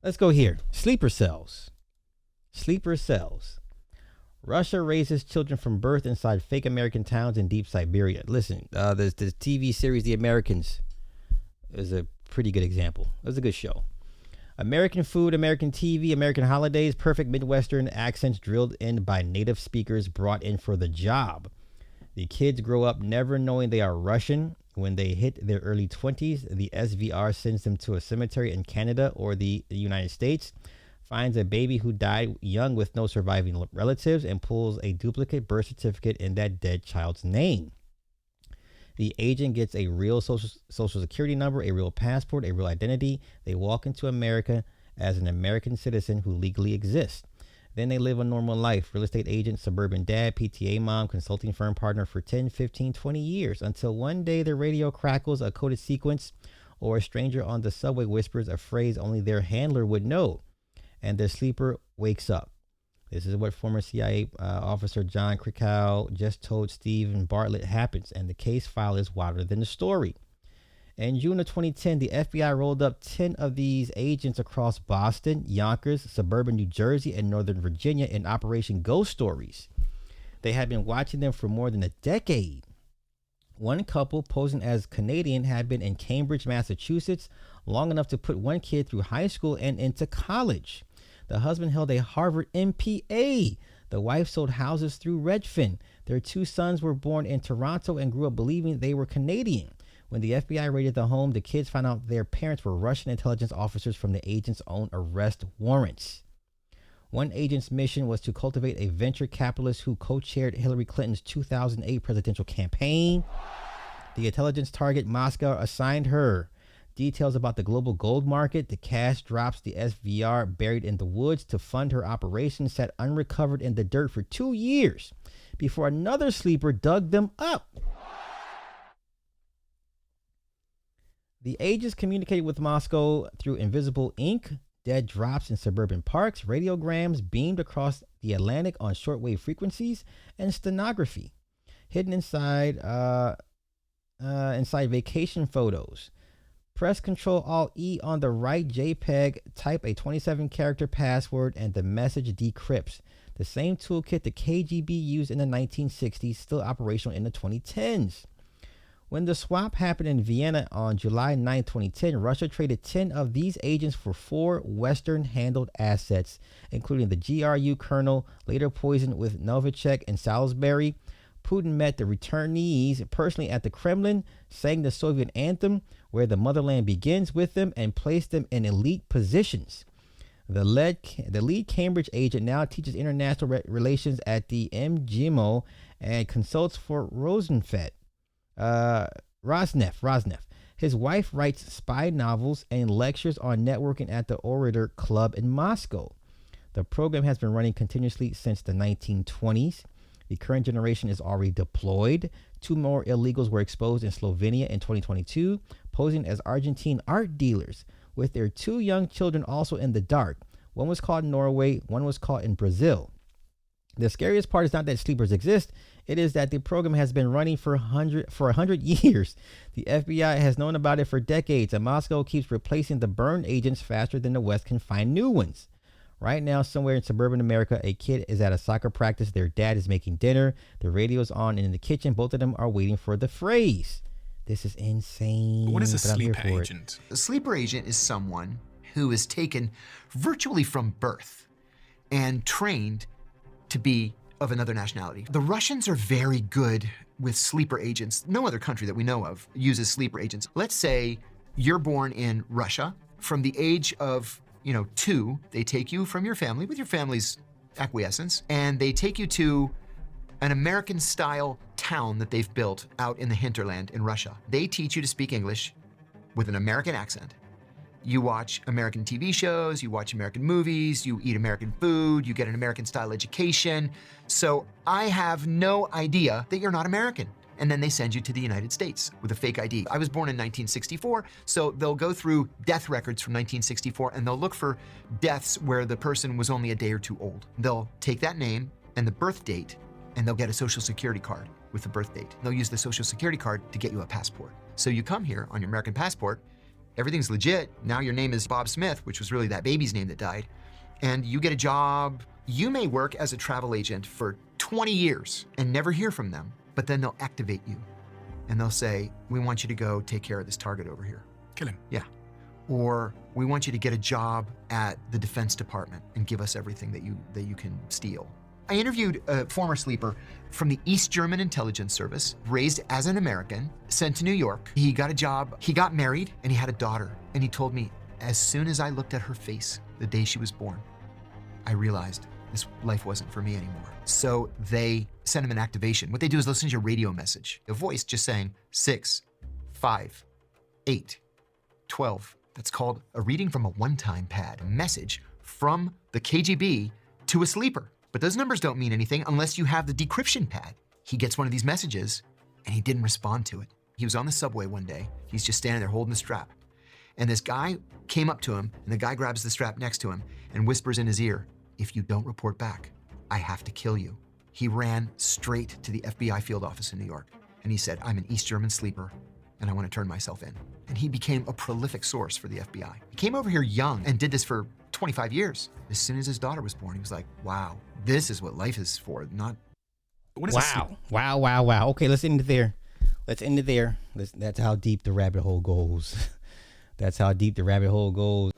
Let's go here. Sleeper cells. Sleeper cells. Russia raises children from birth inside fake American towns in deep Siberia. Listen, the TV series The Americans is a pretty good example. It was a good show. American food, American TV, American holidays, perfect Midwestern accents drilled in by native speakers brought in for the job. The kids grow up never knowing they are Russian. When they hit their early 20s, the SVR sends them to a cemetery in Canada or the United States, finds a baby who died young with no surviving relatives, and pulls a duplicate birth certificate in that dead child's name. The agent gets a real social security number, a real passport, a real identity. They walk into America as an American citizen who legally exists. Then they live a normal life. Real estate agent, suburban dad, PTA mom, consulting firm partner for 10, 15, 20 years, until one day the radio crackles a coded sequence, or a stranger on the subway whispers a phrase only their handler would know, and the sleeper wakes up. This is what former CIA officer John Krakow just told Stephen Bartlett happens, and the case file is wilder than the story. In June of 2010, the FBI rolled up 10 of these agents across Boston, Yonkers, suburban New Jersey, and Northern Virginia in Operation Ghost Stories. They had been watching them for more than a decade. One couple, posing as Canadian, had been in Cambridge, Massachusetts, long enough to put one kid through high school and into college. The husband held a Harvard MPA. The wife sold houses through Redfin. Their two sons were born in Toronto and grew up believing they were Canadian. When the FBI raided the home, the kids found out their parents were Russian intelligence officers from the agent's own arrest warrants. One agent's mission was to cultivate a venture capitalist who co-chaired Hillary Clinton's 2008 presidential campaign. The intelligence target Moscow assigned her. Details about the global gold market, the cash drops the SVR buried in the woods to fund her operation, sat unrecovered in the dirt for 2 years before another sleeper dug them up. The agents communicated with Moscow through invisible ink, dead drops in suburban parks, radiograms beamed across the Atlantic on shortwave frequencies, and stenography hidden inside vacation photos. Press Ctrl Alt E on the right JPEG, type a 27-character password, and the message decrypts. The same toolkit the KGB used in the 1960s, still operational in the 2010s. When the swap happened in Vienna on July 9, 2010, Russia traded 10 of these agents for 4 Western-handled assets, including the GRU colonel, later poisoned with Novichok and Salisbury. Putin met the returnees personally at the Kremlin, sang the Soviet anthem, Where the Motherland Begins, with them, and placed them in elite positions. The lead Cambridge agent now teaches international relations at the MGIMO and consults for Rosneft. Rosneft. His wife writes spy novels and lectures on networking at the Orator Club in Moscow. The program has been running continuously since the 1920s. The current generation is already deployed. 2 more illegals were exposed in Slovenia in 2022, posing as Argentine art dealers, with their 2 young children also in the dark. One was caught in Norway, one was caught in Brazil. The scariest part is not that sleepers exist, it is that the program has been running for 100 years. The FBI has known about it for decades, and Moscow keeps replacing the burned agents faster than the West can find new ones. Right now, somewhere in suburban America, a kid is at a soccer practice, their dad is making dinner, the radio's on, and in the kitchen, both of them are waiting for the phrase. This is insane. What is a sleeper agent? A sleeper agent is someone who is taken virtually from birth and trained to be of another nationality. The Russians are very good with sleeper agents. No other country that we know of uses sleeper agents. Let's say you're born in Russia. From the age of 2, they take you from your family, with your family's acquiescence, and they take you to an American-style town that they've built out in the hinterland in Russia. They teach you to speak English with an American accent. You watch American TV shows, you watch American movies, you eat American food, you get an American-style education. So I have no idea that you're not American. And then they send you to the United States with a fake ID. I was born in 1964, so they'll go through death records from 1964 and they'll look for deaths where the person was only a day or 2 old. They'll take that name and the birth date, and they'll get a social security card with the birth date. They'll use the social security card to get you a passport. So you come here on your American passport, everything's legit. Now your name is Bob Smith, which was really that baby's name that died. And you get a job. You may work as a travel agent for 20 years and never hear from them, but then they'll activate you. And they'll say, we want you to go take care of this target over here. Kill him. Yeah. Or we want you to get a job at the Defense Department and give us everything that you can steal. I interviewed a former sleeper from the East German Intelligence Service, raised as an American, sent to New York. He got a job, he got married, and he had a daughter. And he told me, as soon as I looked at her face the day she was born, I realized this life wasn't for me anymore. So they sent him an activation. What they do is listen to your radio message, a voice just saying 6, 5, 8, 12. That's called a reading from a one-time pad, a message from the KGB to a sleeper. But those numbers don't mean anything unless you have the decryption pad. He gets one of these messages and he didn't respond to it. He was on the subway one day. He's just standing there holding the strap. And this guy came up to him, and the guy grabs the strap next to him and whispers in his ear, if you don't report back, I have to kill you. He ran straight to the FBI field office in New York. And he said, I'm an East German sleeper and I want to turn myself in. And he became a prolific source for the FBI. He came over here young and did this for 25 years. As soon as his daughter was born, he was like, wow, this is what life is for, not... Wow. Okay, let's end it there. That's how deep the rabbit hole goes. That's how deep the rabbit hole goes.